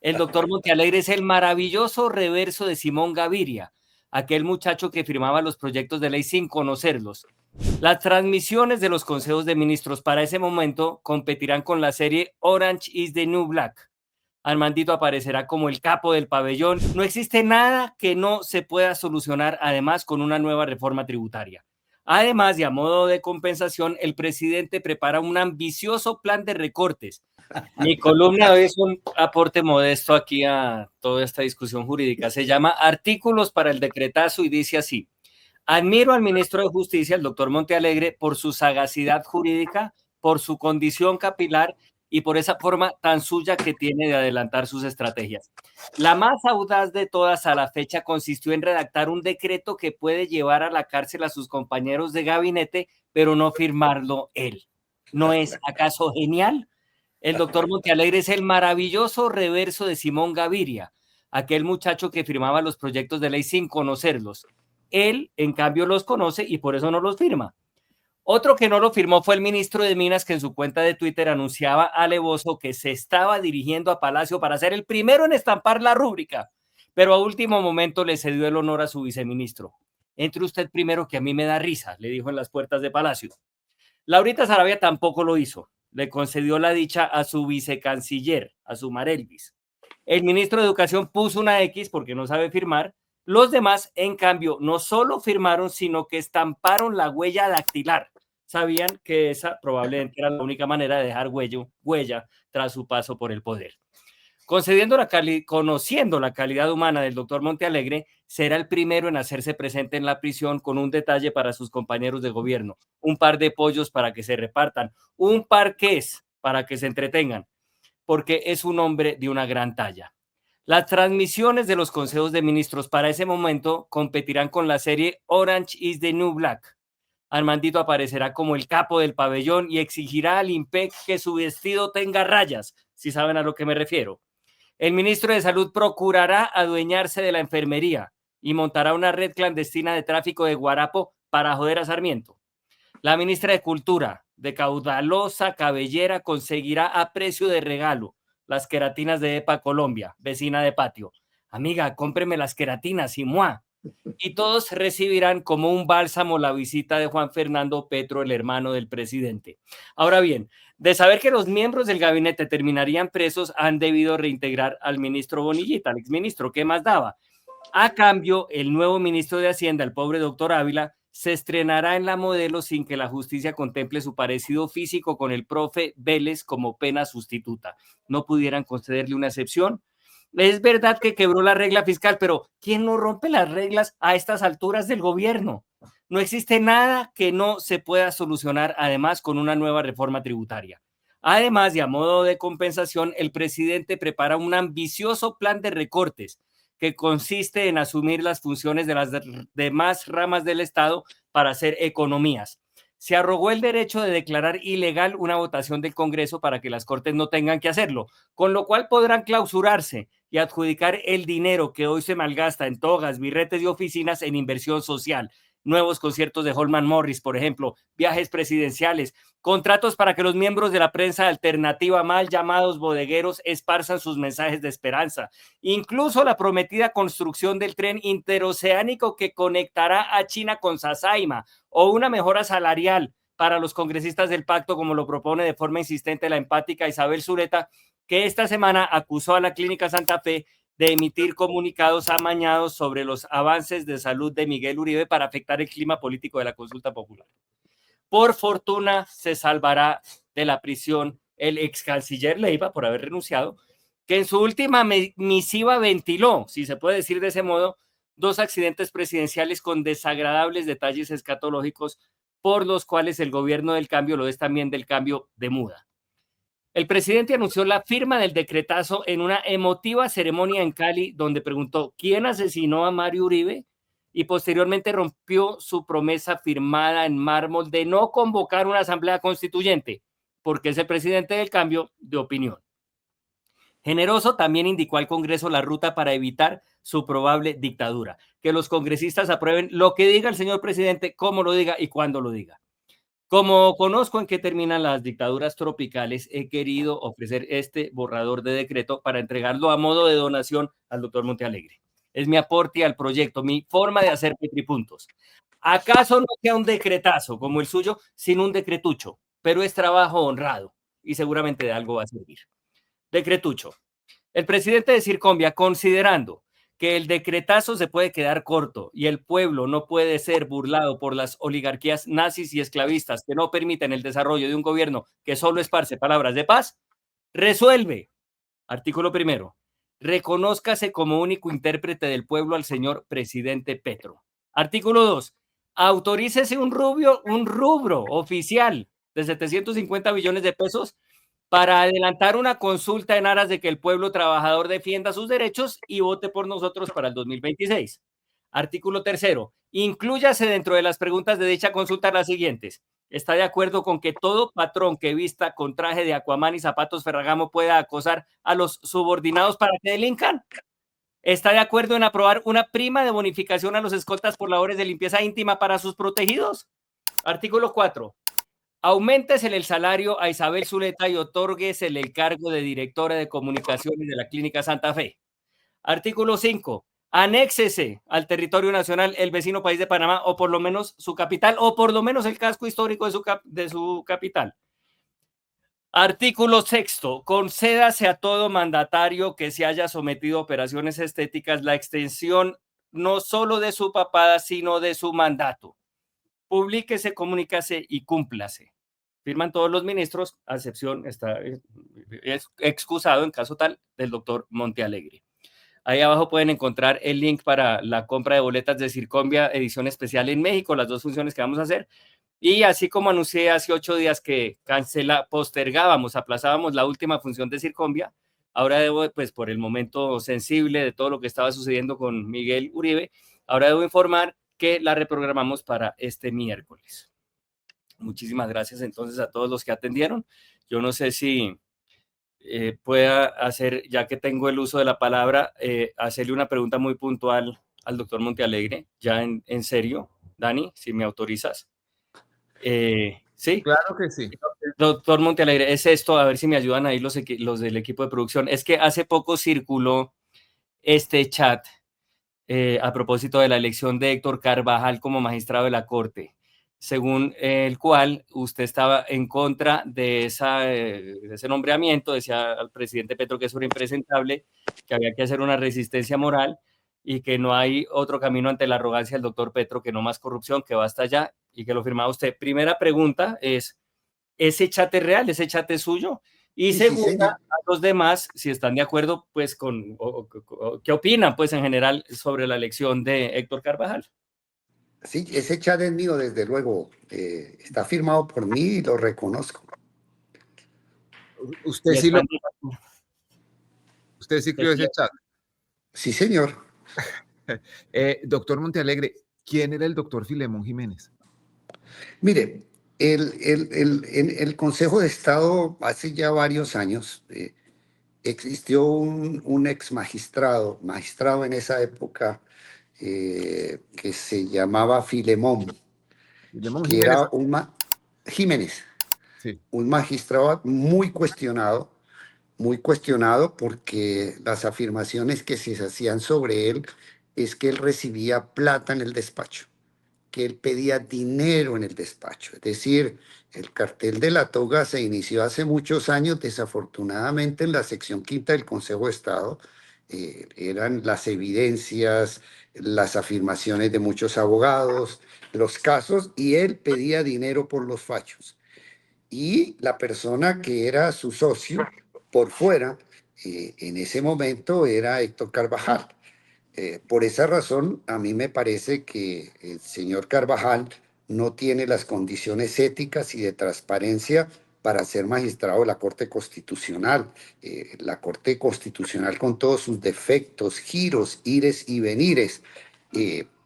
El doctor Montealegre es el maravilloso reverso de Simón Gaviria, aquel muchacho que firmaba los proyectos de ley sin conocerlos. Las transmisiones de los consejos de ministros para ese momento competirán con la serie Orange is the New Black. Armandito aparecerá como el capo del pabellón. No existe nada que no se pueda solucionar, además, con una nueva reforma tributaria. Además, y a modo de compensación, el presidente prepara un ambicioso plan de recortes. Mi columna es un aporte modesto aquí a toda esta discusión jurídica. Se llama Artículos para el Decretazo y dice así: admiro al ministro de Justicia, el doctor Montealegre, por su sagacidad jurídica, por su condición capilar y por esa forma tan suya que tiene de adelantar sus estrategias. La más audaz de todas a la fecha consistió en redactar un decreto que puede llevar a la cárcel a sus compañeros de gabinete, pero no firmarlo él. ¿No es acaso genial? El doctor Montealegre es el maravilloso reverso de Simón Gaviria, aquel muchacho que firmaba los proyectos de ley sin conocerlos. Él, en cambio, los conoce y por eso no los firma. Otro que no lo firmó fue el ministro de Minas, que en su cuenta de Twitter anunciaba alevoso que se estaba dirigiendo a Palacio para ser el primero en estampar la rúbrica, pero a último momento le cedió el honor a su viceministro. Entre usted primero, que a mí me da risa, le dijo en las puertas de Palacio. Laurita Sarabia tampoco lo hizo. Le concedió la dicha a su vicecanciller, a su Marelvis. El ministro de Educación puso una X porque no sabe firmar. Los demás, en cambio, no solo firmaron, sino que estamparon la huella dactilar. Sabían que esa probablemente era la única manera de dejar huella tras su paso por el poder. Conociendo la calidad humana del doctor Montealegre, será el primero en hacerse presente en la prisión con un detalle para sus compañeros de gobierno: un par de pollos para que se repartan, un parqués para que se entretengan, porque es un hombre de una gran talla. Las transmisiones de los consejos de ministros para ese momento competirán con la serie Orange is the New Black. Armandito aparecerá como el capo del pabellón y exigirá al IMPEC que su vestido tenga rayas, si saben a lo que me refiero. El ministro de Salud procurará adueñarse de la enfermería y montará una red clandestina de tráfico de guarapo para joder a Sarmiento. La ministra de Cultura, de caudalosa cabellera, conseguirá a precio de regalo las queratinas de EPA Colombia, vecina de patio. Amiga, cómpreme las queratinas y ¡mua! Y todos recibirán como un bálsamo la visita de Juan Fernando Petro, el hermano del presidente. Ahora bien, de saber que los miembros del gabinete terminarían presos, han debido reintegrar al ministro Bonillita, al exministro. ¿Qué más daba? A cambio, el nuevo ministro de Hacienda, el pobre doctor Ávila, se estrenará en la Modelo sin que la justicia contemple su parecido físico con el profe Vélez como pena sustituta. ¿No pudieran concederle una excepción? Es verdad que quebró la regla fiscal, pero ¿quién no rompe las reglas a estas alturas del gobierno? No existe nada que no se pueda solucionar, además, con una nueva reforma tributaria. Además, y a modo de compensación, el presidente prepara un ambicioso plan de recortes que consiste en asumir las funciones de las demás ramas del Estado para hacer economías. Se arrogó el derecho de declarar ilegal una votación del Congreso para que las Cortes no tengan que hacerlo, con lo cual podrán clausurarse y adjudicar el dinero que hoy se malgasta en togas, birretes y oficinas en inversión social. Nuevos conciertos de Holman Morris, por ejemplo, viajes presidenciales, contratos para que los miembros de la prensa alternativa, mal llamados bodegueros, esparzan sus mensajes de esperanza. Incluso la prometida construcción del tren interoceánico que conectará a China con Sasaima, o una mejora salarial para los congresistas del pacto, como lo propone de forma insistente la empática Isabel Zuleta, que esta semana acusó a la Clínica Santa Fe de emitir comunicados amañados sobre los avances de salud de Miguel Uribe para afectar el clima político de la consulta popular. Por fortuna, se salvará de la prisión el ex canciller Leiva, por haber renunciado, que en su última misiva ventiló, si se puede decir de ese modo, dos accidentes presidenciales con desagradables detalles escatológicos, por los cuales el gobierno del cambio lo es también del cambio de muda. El presidente anunció la firma del decretazo en una emotiva ceremonia en Cali, donde preguntó quién asesinó a Mario Uribe, y posteriormente rompió su promesa firmada en mármol de no convocar una asamblea constituyente, porque es el presidente del cambio de opinión. Generoso también indicó al Congreso la ruta para evitar su probable dictadura: que los congresistas aprueben lo que diga el señor presidente, cómo lo diga y cuándo lo diga. Como conozco en qué terminan las dictaduras tropicales, he querido ofrecer este borrador de decreto para entregarlo a modo de donación al doctor Montealegre. Es mi aporte al proyecto, mi forma de hacer petripuntos. ¿Acaso no sea un decretazo como el suyo, sin un decretucho? Pero es trabajo honrado y seguramente de algo va a servir. Decretucho. El presidente de Circombia, considerando que el decretazo se puede quedar corto y el pueblo no puede ser burlado por las oligarquías nazis y esclavistas que no permiten el desarrollo de un gobierno que solo esparce palabras de paz, resuelve, artículo primero, reconózcase como único intérprete del pueblo al señor presidente Petro. Artículo 2, autorícese un rubro oficial de 750 billones de pesos para adelantar una consulta en aras de que el pueblo trabajador defienda sus derechos y vote por nosotros para el 2026. Artículo tercero. Inclúyase dentro de las preguntas de dicha consulta las siguientes. ¿Está de acuerdo con que todo patrón que vista con traje de Aquaman y zapatos Ferragamo pueda acosar a los subordinados para que delincan? ¿Está de acuerdo en aprobar una prima de bonificación a los escoltas por labores de limpieza íntima para sus protegidos? Artículo 4. Auméntesele el salario a Isabel Zuleta y otórguesele el cargo de directora de comunicaciones de la Clínica Santa Fe. Artículo 5. Anéxese al territorio nacional el vecino país de Panamá o por lo menos su capital o por lo menos el casco histórico de su capital. Artículo 6. Concédase a todo mandatario que se haya sometido a operaciones estéticas la extensión no solo de su papada, sino de su mandato. Publíquese, comunícase y cúmplase. Firman todos los ministros, a excepción, es excusado en caso tal del doctor Montealegre. Ahí abajo pueden encontrar el link para la compra de boletas de Circombia, edición especial en México, las dos funciones que vamos a hacer. Y así como anuncié hace 8 días que postergábamos, aplazábamos la última función de Circombia, ahora debo, pues por el momento sensible de todo lo que estaba sucediendo con Miguel Uribe, ahora debo informar que la reprogramamos para este miércoles. Muchísimas gracias entonces a todos los que atendieron. Yo no sé si pueda hacer, ya que tengo el uso de la palabra, hacerle una pregunta muy puntual al doctor Montealegre, ya en serio, Dani, si me autorizas. Sí, claro que sí. doctor Montealegre, es esto, a ver si me ayudan ahí los del equipo de producción. Es que hace poco circuló este chat a propósito de la elección de Héctor Carvajal como magistrado de la Corte, según el cual usted estaba en contra de ese nombramiento, decía al presidente Petro que eso era impresentable, que había que hacer una resistencia moral y que no hay otro camino ante la arrogancia del doctor Petro, que no más corrupción, que basta ya y que lo firmaba usted. Primera pregunta es, ¿ese chat es real? ¿Ese chat es suyo? Y Sí, sí, segunda, señor. a los demás, si están de acuerdo, pues ¿qué opinan, pues en general, sobre la elección de Héctor Carvajal? Sí, ese chat es mío, desde luego. Está firmado por mí y lo reconozco. Usted Y sí lo, están, usted sí creó ese chat. Sí, señor. Doctor Montealegre, ¿quién era el doctor Filemón Jiménez? Mire, en el Consejo de Estado hace ya varios años existió un ex magistrado en esa época, que se llamaba Filemón, Filemón que Jiménez, era Jiménez, sí. un magistrado muy cuestionado porque las afirmaciones que se hacían sobre él es que él recibía plata en el despacho, que él pedía dinero en el despacho. Es decir, el cartel de la toga se inició hace muchos años, desafortunadamente en la sección quinta del Consejo de Estado. Eran las evidencias, las afirmaciones de muchos abogados, los casos, y él pedía dinero por los fachos. Y la persona que era su socio por fuera, en ese momento era Héctor Carvajal. Por esa razón, a mí me parece que el señor Carvajal no tiene las condiciones éticas y de transparencia para ser magistrado de la Corte Constitucional. La Corte Constitucional, con todos sus defectos, giros, ires y venires,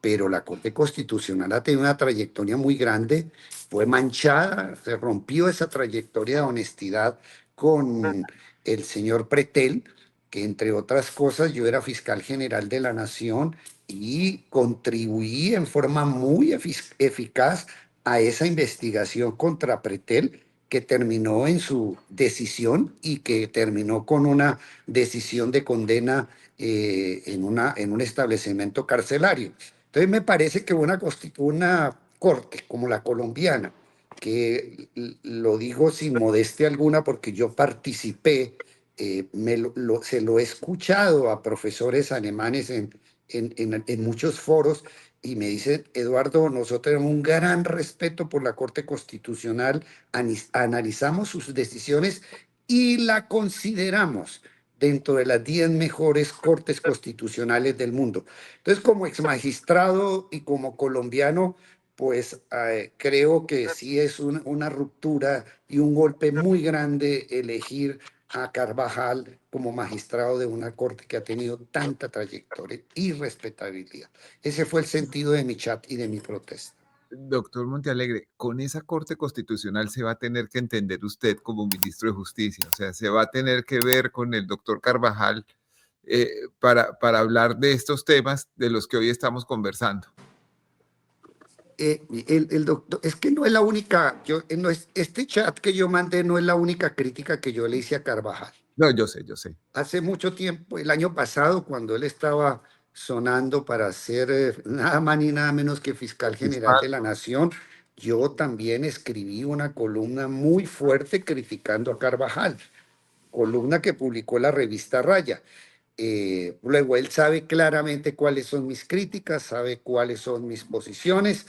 pero la Corte Constitucional ha tenido una trayectoria muy grande, fue manchada, se rompió esa trayectoria de honestidad con el señor Pretel, que entre otras cosas yo era fiscal general de la Nación y contribuí en forma muy eficaz a esa investigación contra Pretel que terminó en su decisión y que terminó con una decisión de condena en un establecimiento carcelario. Entonces me parece que una corte como la colombiana, que lo digo sin modestia alguna porque yo participé, se lo he escuchado a profesores alemanes en muchos foros y me dicen, Eduardo, nosotros tenemos un gran respeto por la Corte Constitucional, analizamos sus decisiones y la consideramos dentro de las 10 mejores cortes constitucionales del mundo. Entonces, como exmagistrado y como colombiano, pues creo que sí es una ruptura y un golpe muy grande elegir a Carvajal como magistrado de una corte que ha tenido tanta trayectoria y respetabilidad. Ese fue el sentido de mi chat y de mi protesta. Doctor Montealegre, con esa Corte Constitucional se va a tener que entender usted como ministro de Justicia, o sea, se va a tener que ver con el doctor Carvajal para hablar de estos temas de los que hoy estamos conversando. El doctor, es que no es la única, no es, este chat que yo mandé no es la única crítica que yo le hice a Carvajal. No, yo sé, yo sé. Hace mucho tiempo, el año pasado, cuando él estaba sonando para ser nada más ni nada menos que fiscal general de la Nación, yo también escribí una columna muy fuerte criticando a Carvajal, columna que publicó la revista Raya. Luego él sabe claramente cuáles son mis críticas, sabe cuáles son mis posiciones.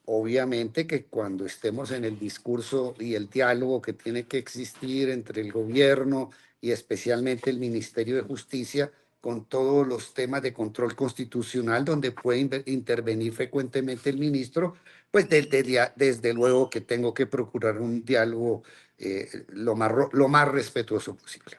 Obviamente que cuando estemos en el discurso y el diálogo que tiene que existir entre el gobierno y especialmente el Ministerio de Justicia, con todos los temas de control constitucional donde puede intervenir frecuentemente el ministro, pues desde luego que tengo que procurar un diálogo lo más respetuoso posible.